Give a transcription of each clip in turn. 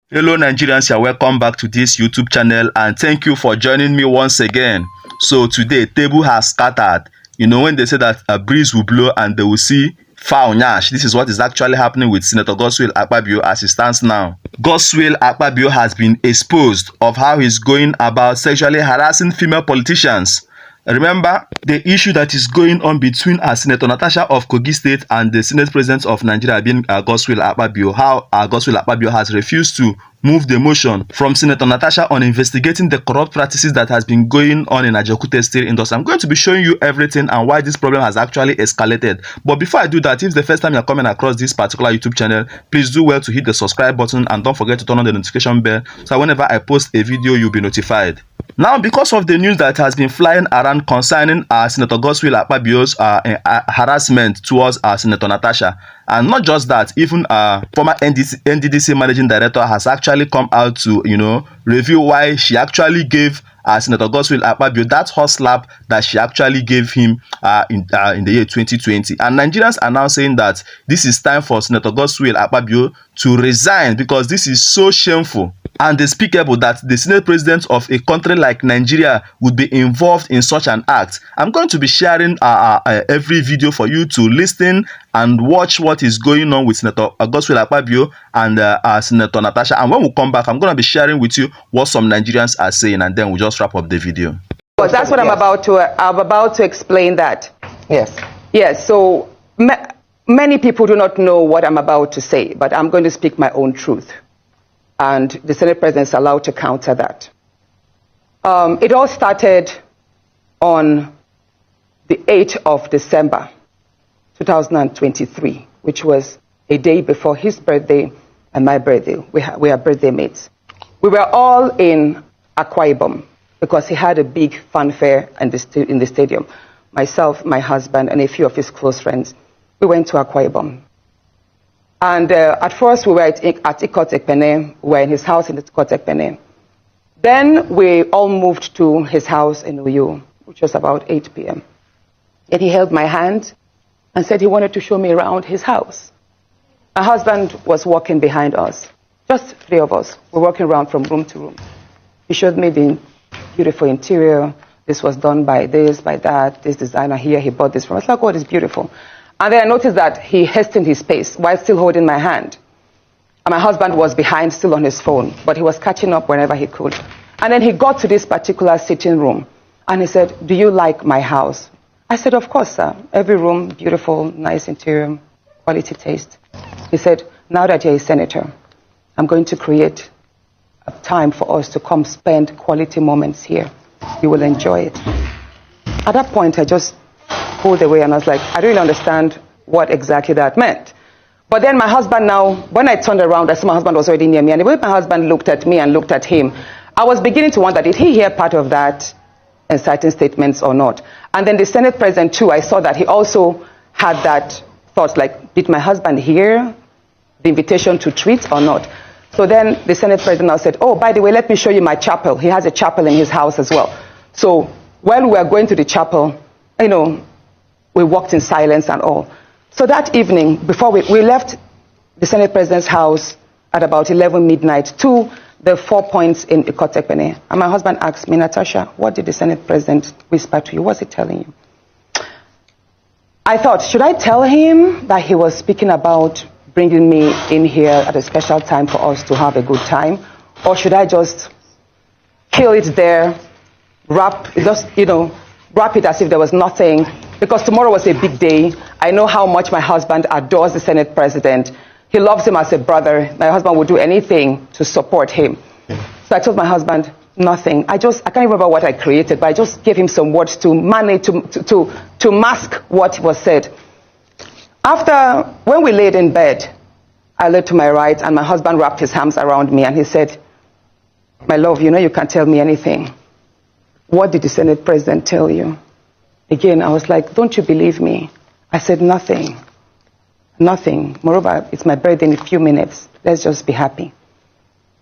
Hello Nigerians, you're welcome back to this YouTube channel and thank you for joining me once again. So today, table has scattered. You know when they say that a breeze will blow and they will see foul nyash, this is what is actually happening with Senator Godswill Akpabio as it stands now. Godswill Akpabio has been exposed of how he's going about sexually harassing female politicians. Remember the issue that is going on between Senator Natasha of Kogi State and the Senate President of Nigeria being Godswill Akpabio, how Godswill Akpabio has refused to move the motion from Senator Natasha on investigating the corrupt practices that has been going on in Ajokute Steel Industry. I'm going to be showing you everything and why this problem has actually escalated. But before I do that, if it's the first time you're coming across this particular YouTube channel, please do well to hit the subscribe button and don't forget to turn on the notification bell so whenever I post a video, you'll be notified. Now, because of the news that has been flying around concerning Senator Godswill Akpabio's harassment towards Senator Natasha, and not just that, even former NDDC managing director has actually come out to, review why she actually gave Senator Godswill Akpabio that hot slap that she actually gave him in the year 2020. And Nigerians are now saying that this is time for Senator Godswill Akpabio to resign because this is so shameful and despicable that the Senate President of a country like Nigeria would be involved in such an act. I'm going to be sharing every video for you to listen and watch what is going on with Senator Godswill Akpabio and Senator Natasha. And when we come back, I'm going to be sharing with you what some Nigerians are saying, and then we'll just wrap up the video. Well, that's what I'm about to explain that. Yes. Yes, so many people do not know what I'm about to say, but I'm going to speak my own truth. And the Senate President is allowed to counter that. It all started on the 8th of December, 2023, which was a day before his birthday and my birthday. We are birthday mates. We were all in Akpabio because he had a big fanfare in the stadium. Myself, my husband, and a few of his close friends, we went to Akpabio. And at first we were at Ikot Ekpene, we were in his house in Ikot Ekpene. Then we all moved to his house in Uyo, which was about 8 p.m. And he held my hand and said he wanted to show me around his house. My husband was walking behind us, just three of us. We're walking around from room to room. He showed me the beautiful interior. This was done by this, by that, this designer here, he bought this from us. I was like, oh, it's beautiful. And then I noticed that he hastened his pace while still holding my hand. And my husband was behind, still on his phone, but he was catching up whenever he could. And then he got to this particular sitting room, and he said, do you like my house? I said, of course, sir. Every room, beautiful, nice interior, quality taste. He said, now that you're a senator, I'm going to create a time for us to come spend quality moments here. You will enjoy it. At that point, I just pulled away and I was like, I don't really understand what exactly that meant. But then my husband now, when I turned around, I saw my husband was already near me. And the way my husband looked at me and looked at him, I was beginning to wonder, did he hear part of that inciting statements or not? And then the Senate President too, I saw that he also had that thought, like, did my husband hear the invitation to treat or not? So then the Senate President now said, oh, by the way, let me show you my chapel. He has a chapel in his house as well. So when we were going to the chapel, we walked in silence and all. So that evening, before we left the Senate President's house at about 11 midnight to the 4 points in Ikot Ekpene. And my husband asked me, Natasha, what did the Senate President whisper to you? What's he telling you? I thought, should I tell him that he was speaking about bringing me in here at a special time for us to have a good time? Or should I just kill it there, wrap it as if there was nothing? Because tomorrow was a big day. I know how much my husband adores the Senate President. He loves him as a brother. My husband would do anything to support him. So I told my husband, nothing. I can't remember what I created, but I just gave him some words to manage, to mask what was said. When we laid in bed, I lay to my right and my husband wrapped his arms around me and he said, my love, you can't tell me anything. What did the Senate President tell you? Again, I was like, don't you believe me? I said, nothing. Nothing. Moreover, it's my birthday in a few minutes. Let's just be happy.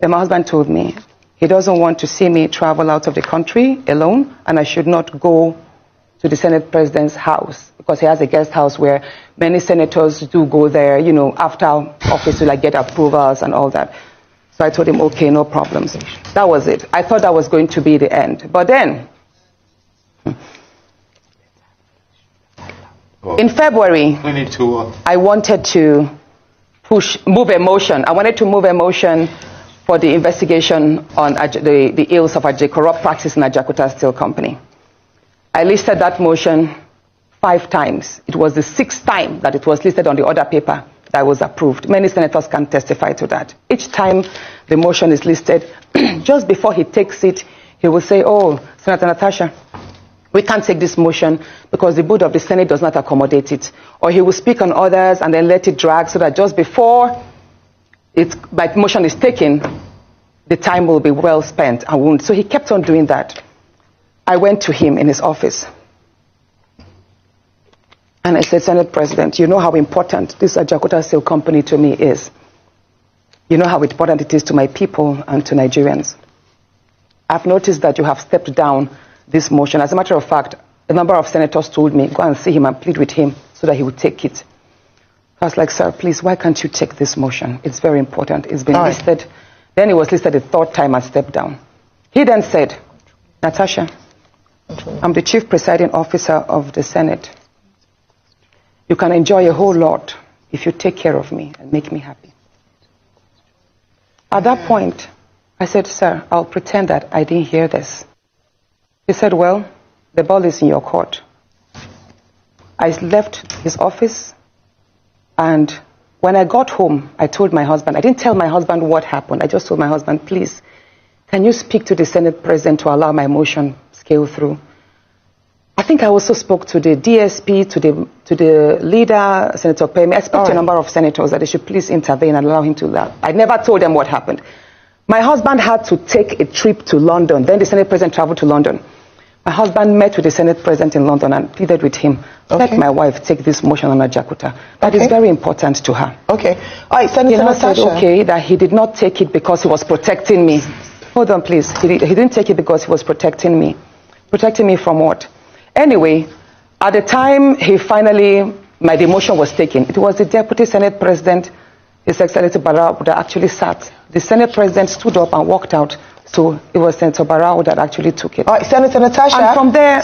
Then my husband told me he doesn't want to see me travel out of the country alone, and I should not go to the Senate President's house because he has a guest house where many senators do go there, after office to get approvals and all that. So I told him, okay, no problems. That was it. I thought that was going to be the end. But then, in February, I wanted to move a motion. I wanted to move a motion for the investigation on the ills of corrupt practice in Ajakuta Steel Company. I listed that motion 5 times. It was the 6th time that it was listed on the order paper that was approved. Many senators can testify to that. Each time the motion is listed, just before he takes it, he will say, oh, Senator Natasha, we can't take this motion because the board of the Senate does not accommodate it. Or he will speak on others and then let it drag so that just before my motion is taken, the time will be well spent. So he kept on doing that. I went to him in his office. And I said, Senate President, you know how important this Ajakuta Steel Company to me is. You know how important it is to my people and to Nigerians. I've noticed that you have stepped down this motion. As a matter of fact, a number of senators told me, go and see him and plead with him so that he would take it. I was like, sir, please, why can't you take this motion? It's very important. It's been listed. Then it was listed the 3rd time and stepped down. He then said, Natasha, I'm the chief presiding officer of the Senate. You can enjoy a whole lot if you take care of me and make me happy. At that point, I said, sir, I'll pretend that I didn't hear this. He said, well, the ball is in your court. I left his office, and when I got home, I told my husband, I didn't tell my husband what happened. I just told my husband, please, can you speak to the Senate President to allow my motion scale through? I think I also spoke to the DSP, to the leader, Senator Pemi. I spoke to a number of senators that they should please intervene and allow him to laugh. I never told them what happened. My husband had to take a trip to London. Then the Senate President traveled to London. My husband met with the Senate President in London and pleaded with him, let my wife take this motion on Ajakuta. That is very important to her. Okay. All right, Senator Natasha. Said, okay, that he did not take it because he was protecting me. Hold on, please. He didn't take it because he was protecting me. Protecting me from what? Anyway, at the time my demotion was taken, it was the Deputy Senate President, His Excellency Barao, that actually sat. The Senate President stood up and walked out. So it was Senator Barao that actually took it. All right, Senator Natasha. And from there,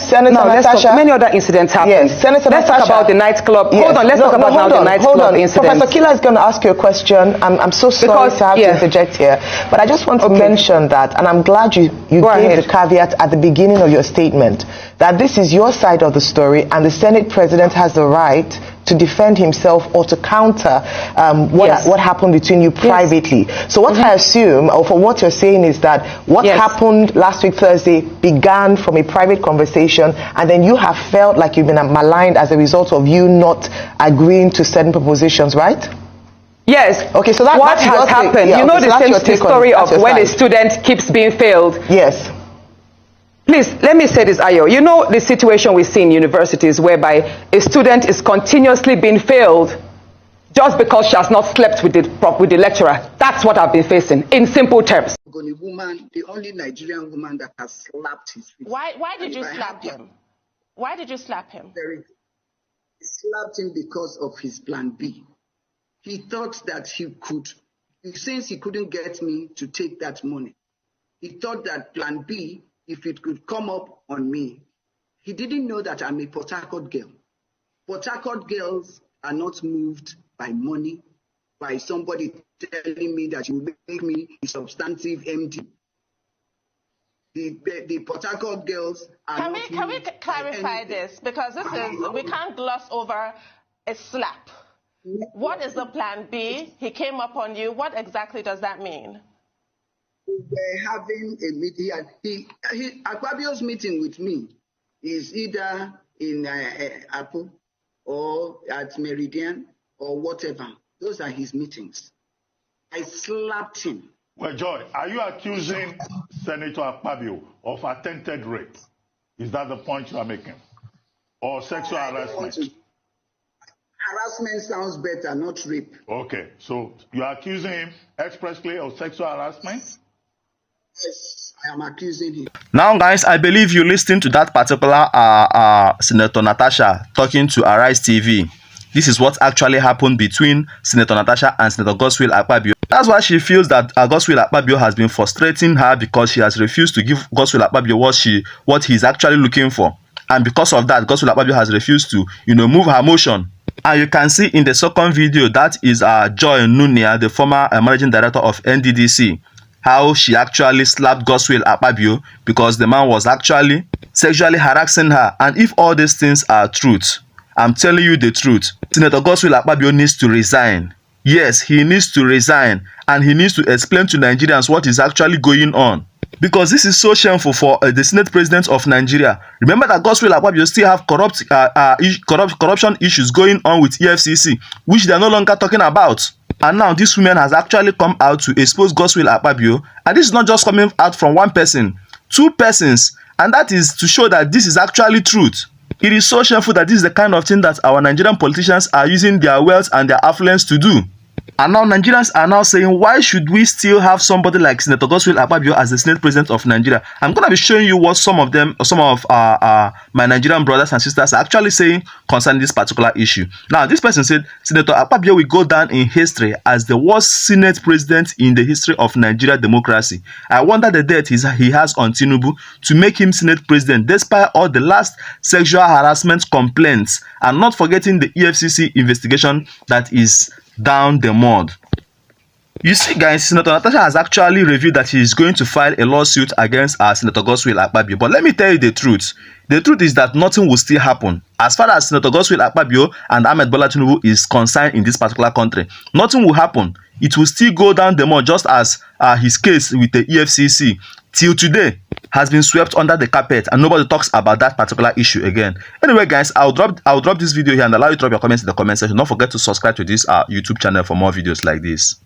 many other incidents happened. Yes, Senator let's Natasha. Talk about the nightclub. Yes. Hold on, let's talk about the nightclub incident. Professor Kila is going to ask you a question. I'm so sorry to have to interject here, but I just want to mention that, and I'm glad you gave the caveat at the beginning of your statement, that this is your side of the story, and the Senate President has the right to defend himself or to counter what happened between you privately. So what I assume, or for what you're saying, is that what happened last week Thursday began from a private conversation, and then you have felt like you've been maligned as a result of you not agreeing to certain propositions, right? Yes. Okay, so what has happened? You know the story of when a student keeps being failed. Yes. Please, let me say this, Ayo. You know the situation we see in universities whereby a student is continuously being failed just because she has not slept with the lecturer. That's what I've been facing, in simple terms. Woman, the only Nigerian woman that has slapped his face. Why did you slap him? Why did you slap him? He slapped him because of his plan B. He thought that he could, since he couldn't get me to take that money, he thought that plan B, if it could come up on me. He didn't know that I'm a Port Harcourt girl. Port Harcourt girls are not moved by money, by somebody telling me that you will make me a substantive MD. The Port Harcourt girls are Can we clarify this? Because we can't gloss over a slap. What is the plan B? He came up on you. What exactly does that mean? We were having a meeting. Akpabio's meeting with me is either in Apple or at Meridian or whatever. Those are his meetings. I slapped him. Well, Joy, are you accusing Senator Akpabio of attempted rape? Is that the point you are making? Or sexual harassment? Harassment sounds better, not rape. Okay, so you are accusing him expressly of sexual harassment? Yes, I am accusing him. Now, guys, I believe you listened to that particular Senator Natasha talking to Arise TV. This is what actually happened between Senator Natasha and Senator Godswill Akpabio. That's why she feels that Godswill Akpabio has been frustrating her because she has refused to give Godswill Akpabio what he's actually looking for. And because of that, Godswill Akpabio has refused to, move her motion. And you can see in the second video, that is Joy Nunia, the former managing director of NDDC, how she actually slapped Godswill Akpabio because the man was actually sexually harassing her. And if all these things are truth, I'm telling you the truth, Senator Godswill Akpabio needs to resign. Yes, he needs to resign, and he needs to explain to Nigerians what is actually going on. Because this is so shameful for the Senate President of Nigeria. Remember that Godswill Akpabio still have corruption issues going on with EFCC, which they are no longer talking about. And now this woman has actually come out to expose Godswill Akpabio, and this is not just coming out from one person, two persons, and that is to show that this is actually truth. It is so shameful that this is the kind of thing that our Nigerian politicians are using their wealth and their affluence to do. And now Nigerians are now saying, why should we still have somebody like Senator Godswill Akpabio as the Senate President of Nigeria? I'm going to be showing you what some of my Nigerian brothers and sisters are actually saying concerning this particular issue. Now, this person said, Senator Akpabio will go down in history as the worst Senate President in the history of Nigeria democracy. I wonder the debt he has on Tinubu to make him Senate President, despite all the last sexual harassment complaints, and not forgetting the EFCC investigation that is down the mud. You see, guys, Senator Natasha has actually revealed that she is going to file a lawsuit against Senator Godswill Akpabio. But let me tell you the truth. The truth is that nothing will still happen. As far as Senator Godswill Akpabio and Ahmed Bola Tinubu is concerned in this particular country, nothing will happen. It will still go down the mud, just as his case with the EFCC till today has been swept under the carpet, and nobody talks about that particular issue again. Anyway, guys, I'll drop this video here and allow you to drop your comments in the comment section. Don't forget to subscribe to this YouTube channel for more videos like this.